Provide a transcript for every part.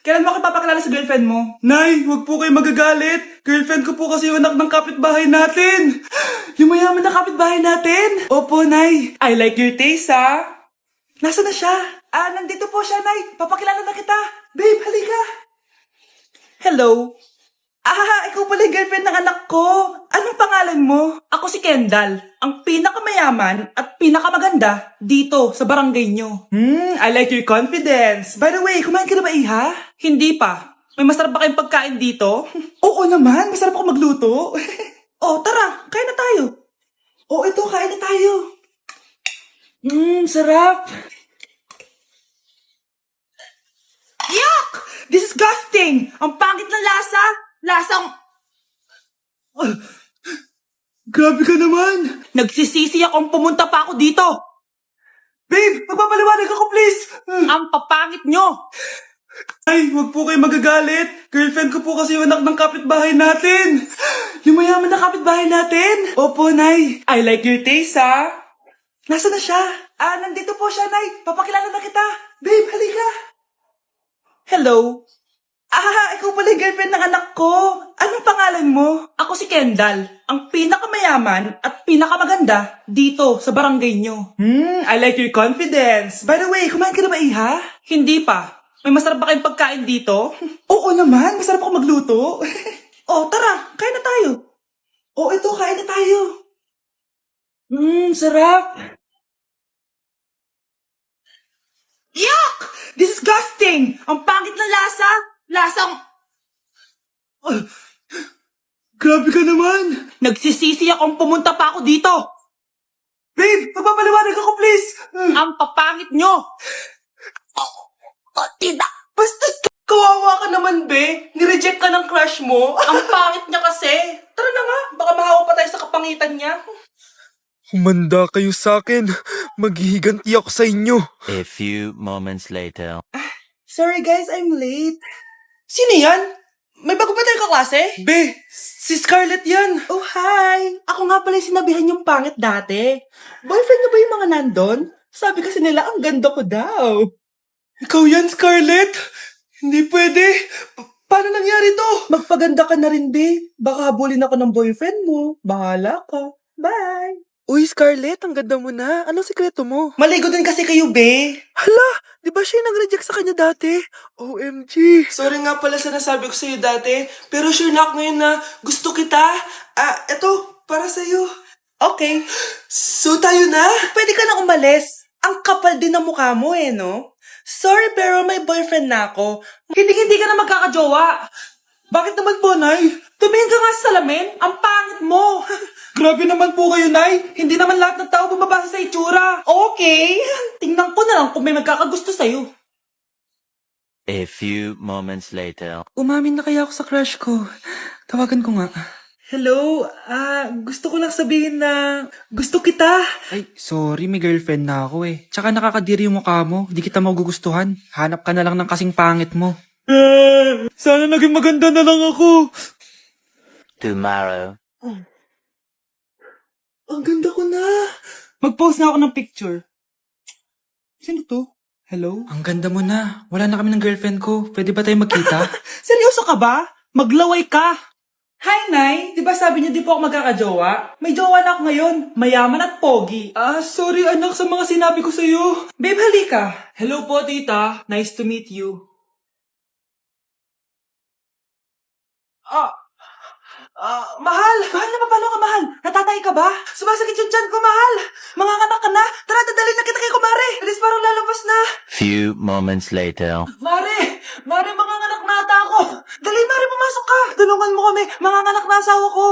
Kailan mo ako papakilala sa girlfriend mo? Nay, wag po kayo magagalit. Girlfriend ko po kasi yung anak ng kapitbahay natin. Yung mayaman na kapitbahay natin. Opo, Nay. I like your taste, ha? Nasaan na siya? Nandito po siya, Nay. Papakilala na kita. Babe, halika. Hello. Ikaw pala yung girlfriend ng anak ko. Anong pangalan mo? Ako si Kendall, ang pinakamayaman at pinakamaganda dito sa barangay nyo. I like your confidence. By the way, kumain ka na ba, Iha? Hindi pa. May masarap ba kayong pagkain dito? Oo naman, masarap ako magluto. Tara, kain na tayo. Ito, kain na tayo. Sarap. Yuck! Disgusting! Ang pangit ng lasa! Lasang... Grabe ka naman! Nagsisisi akong pumunta pa ako dito! Babe, magpapaliwanag ako please! Ang papangit nyo! Ay, wag po kayo magagalit. Girlfriend ko po kasi yung anak ng kapitbahay natin. Yung mayaman na kapitbahay natin. Opo, Nay. I like your taste, ha? Nasaan na siya? Nandito po siya, Nay. Papakilala na kita. Babe, halika. Hello. Ikaw pala yung girlfriend ng anak ko. Anong pangalan mo? Ako si Kendall, ang pinakamayaman at pinakamaganda dito sa barangay nyo. I like your confidence. By the way, kumain ka na ba, Iha? Hindi pa. May masarap ba kayong pagkain dito? Oo naman, masarap ako magluto. Tara, kain na tayo. Ito, kain na tayo. Sarap. Yuck! Disgusting! Ang pangit ng lasa! Lasang... Grabe ka naman! Nagsisisi akong pumunta pa ako dito! Babe, magpapaliwanag ako please! Ang papangit nyo! Tita! Bastos ka! Kawawa ka naman, be! Nireject ka ng crush mo! Ang pangit niya kasi! Tara na nga, baka mahawa pa tayo sa kapangitan niya. Humanda kayo sa akin. Maghihiganti ako sa inyo. A few moments later. Sorry guys, I'm late. Sino yan? May bago ba tayong kaklase? Be, si Scarlett yan. Oh, hi. Ako nga pala yung sinabihan yung pangit dati. Boyfriend niyo ba yung mga nandun? Sabi kasi nila, ang ganda ko daw. Ikaw yan, Scarlett? Hindi pwede. Paano nangyari to? Magpaganda ka na rin, be. Baka habulin ako ng boyfriend mo. Bahala ka. Bye. Uy, Scarlett, ang ganda mo na. Anong sikreto mo? Maligo din kasi kayo, be. Hala, di ba siya yung nag-reject sa kanya dati? OMG. Sorry nga pala sa nasabi ko sa'yo dati, pero sure na ako ngayon na gusto kita. Eto, para sa'yo. Okay. So tayo na? Pwede ka na umalis. Ang kapal din ng mukha mo no? Sorry pero may boyfriend na ako. Hindi ka na magkakajowa. Bakit naman po, Nay? Tumingin ka nga sa salamin. Ang pangit mo. Grabe naman po kayo, Nay. Hindi naman lahat ng tao bumabasa sa itsura. Okay. Tingnan ko na lang kung may magkakagusto sa'yo. A few moments later. Umamin na kaya ako sa crush ko. Tawagan ko nga. Hello, gusto ko lang sabihin na gusto kita. Ay, sorry, may girlfriend na ako eh. Tsaka nakakadiri yung mukha mo. Di kita magugustuhan. Hanap ka na lang ng kasing pangit mo. Sana naging maganda na lang ako. Tomorrow. Ang ganda ko na. Mag-post na ako ng picture. Sino to? Hello? Ang ganda mo na. Wala na kami ng girlfriend ko. Pwede ba tayo magkita? Seryoso ka ba? Maglaway ka. Hi, Nay. Di ba sabi niyo di po ako magkakajowa? May jowa na ako ngayon. Mayaman at pogi. Sorry anak sa mga sinabi ko sa'yo. Babe, halika. Hello po, tita. Nice to meet you. Mahal! Mahal na paano ka, mahal? Natatay ka ba? Sumasakit yung tiyan ko, mahal! Mga anak ka na! Tara, dadalhin na kita kay kumare! Alis parang lalabas na! Few moments later. Mare! Mare, mga anak na ata ako! Dali, Mare, pumasok ka! Tulungan mo kami! Mga anak na asawa ko!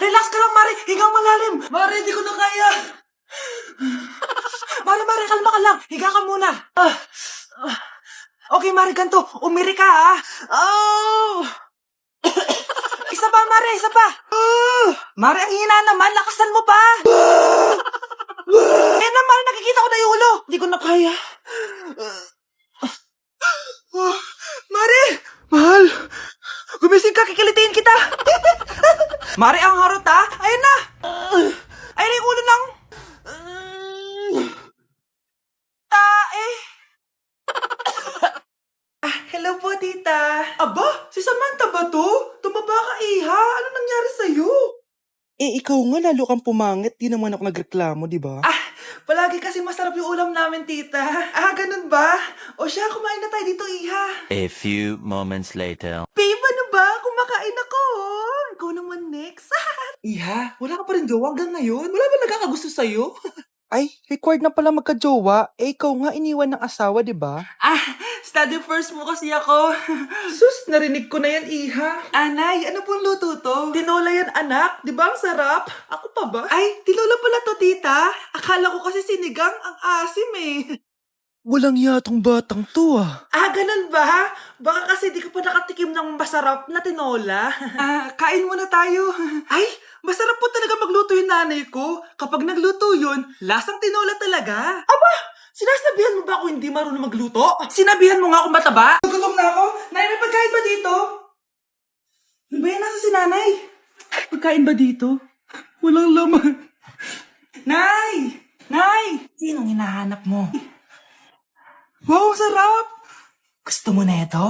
Relax ka lang, Mare! Higang malalim! Mare, hindi ko na kaya! Mare, kalma ka lang! Higa ka muna! Okay, Mare, ganito. Umiri ka, ha? Isa pa, Mare, isa pa! Mare, ang hina naman. Lakasan mo pa! Na, Mare, nakikita ko na yung ulo. Hindi ko na kaya. Mare! Mahal! Gumising ka, kikilitiin kita! Mare, ang harot, ha? Ayun na! Ayun na yung ulo ng... tae! Hello, tita. Aba, si Samantha ba to? Tumaba ka, Iha. Ano nangyari sa'yo? Ikaw nga lalo kang pumangit. Di naman ako nagreklamo, di ba? Palagi kasi masarap yung ulam namin, tita. Ganun ba? O siya, kumain na tayo dito, Iha. A few moments later. Babe, ano ba? Kumakain ako. Ikaw naman next. Iha, wala ka pa rin jowa hanggang ngayon? Wala ba nagkakagusto sa'yo? Ay, required na pala magka-jowa. Ikaw nga iniwan ng asawa, di ba? Study first mo kasi ako. Sus, narinig ko na yan, Iha. Anay, ano pong luto to? Tinola yan, anak. Di ba ang sarap? Ako pa ba? Ay, tinola pala to, tita. Akala ko kasi sinigang ang asim eh. Walang yatong batang to ah. Ganun ba? Baka kasi di ka pa nakatikim ng masarap na tinola. Kain muna tayo. Ay, masarap po talaga magluto yung nanay ko. Kapag nagluto yun, lasang tinola talaga. Aba, sinasabihan mo ba ako hindi marunong magluto? Sinabihan mo nga ako mataba? Nagutom na ako. Nay, may pagkain ba dito? Ano ba yan? Nasa si nanay? Pagkain ba dito? Walang laman. Nay! Nay! Sinong hinahanap mo? Wow, sarap! Gusto mo na ito?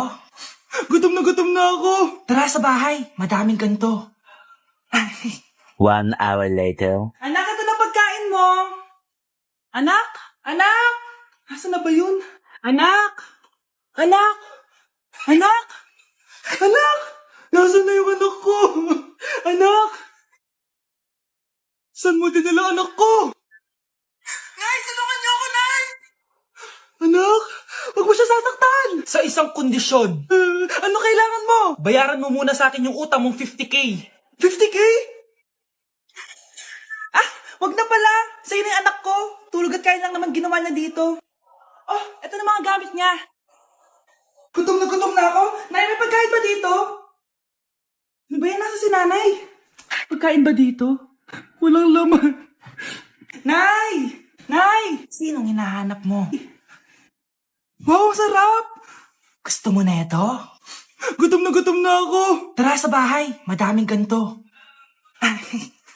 Gutom na ako. Tara sa bahay, madaming ganito. 1 hour later. Anak, ito na pagkain mo. Anak? Anak? Nasaan na ba yun? Anak? Anak? Anak? Anak? Nasaan na yung anak ko? Anak? Saan mo dinala anak ko? Nay, tulungan niyo ako, Nay! Anak, huwag mo siya sasaktan! Sa isang kondisyon. Ano kailangan mo? Bayaran mo muna sa akin yung utang mong 50K. 50K? Wag na pala. Sa'yo na yung anak ko. Tulog at kain lang naman ginawa niya dito. Oh, eto na mga gamit niya. Gutom na ako. Nay, may pagkain ba dito? Ano ba yan? Nasa si nanay? Pagkain ba dito? Walang laman. Nay! Nay! Sinong hinahanap mo? Wow, sarap! Gusto mo na ito? Gutom na ako. Tara sa bahay, madaming ganito.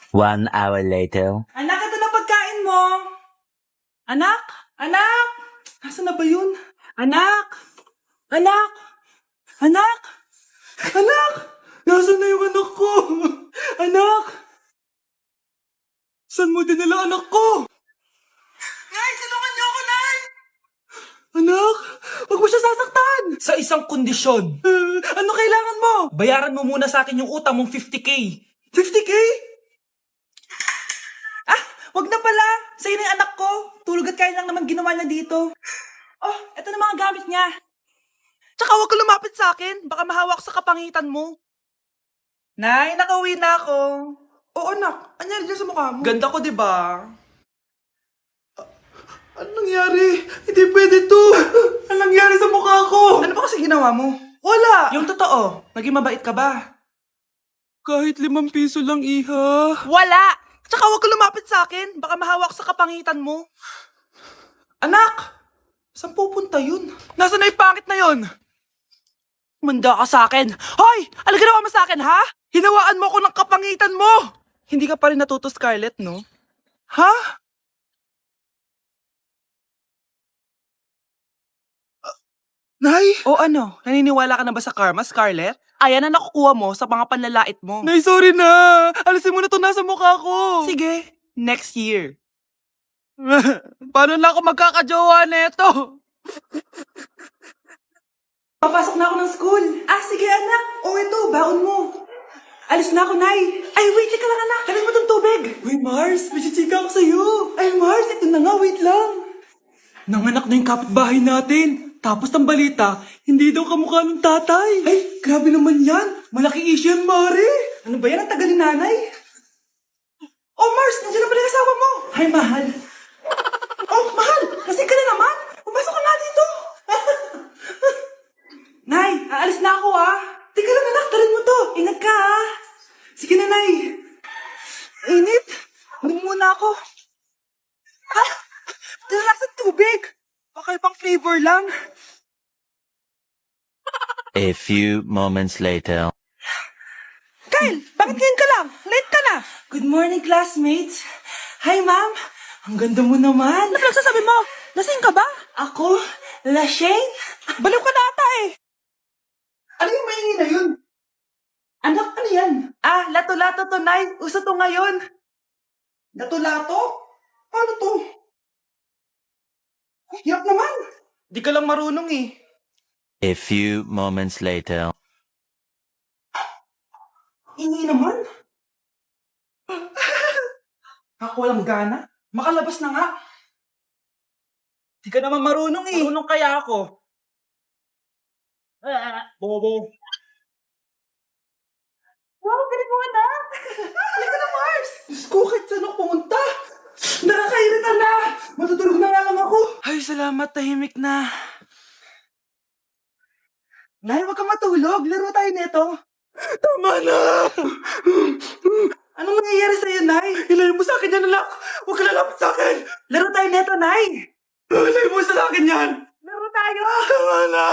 1 hour later. Anak, ito na pagkain mo. Anak? Anak? Nasaan na ba yun? Anak? Anak? Anak? Anak? Nasaan na yung anak ko? Anak? Saan mo dinala anak ko? Nay, tulungan niyo ako, Nay! Anak, huwag mo siya sasaktan! Sa isang kondisyon. Ano kailangan mo? Bayaran mo muna sa akin yung utang mong 50K. 50K? Wag na pala. Sa'yo na yung anak ko. Tulog at kain lang naman ginawa niya dito. Oh, eto na mga gamit niya. Tsaka wag ka lumapit sa akin. Baka mahawak sa kapangitan mo. Nay, nakauwi na ako. Oo, anak. Anyari dyan sa mukha mo? Ganda ko, diba? Anong nangyari? Hindi pwede to. Anong nangyari sa mukha ko? Ano ba kasi ginawa mo? Wala. Yung totoo, naging mabait ka ba? Kahit 5 piso lang, Iha. Wala! Tsaka huwag ka lumapit sa akin. Baka mahawak sa kapangitan mo. Anak! Saan pupunta yun? Nasaan na yung pangit na yun? Manda ka sa akin. Hoy! Ano ginawa mo sa akin, ha? Hinawaan mo ako ng kapangitan mo! Hindi ka pa rin natuto, Scarlett, no? Ha? Nay? O ano? Naniniwala ka na ba sa karma, Scarlett? Ayan na nakukuha mo sa mga panlalait mo. Nay, sorry na! Alisin mo na to nasa mukha ko! Sige, next year. Paano na ako magkakajowa neto? Papasok na ako ng school. Sige anak. Ito, baon mo. Alis na ako, Nay. Ay, wait, ka lang anak. Talin mo tong tubig. Uy, Mars, may chichika ako sa'yo. Ay, Mars, ito na nga, wait lang. Nanganak na yung kapitbahay natin. Tapos ng balita, hindi daw kamukha ng tatay. Ay, grabe naman yan. Malaking issue yan, Mare. Ano ba yan? Ang tagal ni nanay. Oh, Mars, nandiyan na pala yung asawa mo. Hi, mahal. Oh, mahal, lasing ka na naman. Pumasok ka nga dito. Nay, aalis na ako Teka lang anak, talin mo to. Ingat ka Sige na, Nay. Init. Uminom muna ako. Dala sa tubig. Baka ibang flavor lang. A few moments later. Kyle, bakit ngayon ka lang? Late ka na. Good morning, classmates. Hi, ma'am. Ang ganda mo naman. Ano nagsasabi mo? Lasing ka ba? Ako? Lasing? Baliw ka na ata eh. Ano yan? Ah, lato-lato to, Nay. Uso to ngayon. Lato-lato? Paano to? Hirap naman. Di ka lang marunong eh. A few moments later. Ingay naman. Ako walang gana. Makalabas na nga. Di ka naman marunong eh. Marunong kaya ako. Bobo. Wow, galing mo na. Halika na, Mars. Diyos ko, kahit saan ako pumunta. Nakakairita na. Matutulog na nga lang ako. Ay, salamat. Tahimik na. Nay, wag ka matulog. Laro tayo nito. Tama na. Anong nangyayari sa'yo, Nay? Ilayo mo sa akin yan, anak. Huwag ka lalapit sa akin. Laro tayo neto, Nay. Ilayo mo sa akin yan. Laro tayo. Tama na.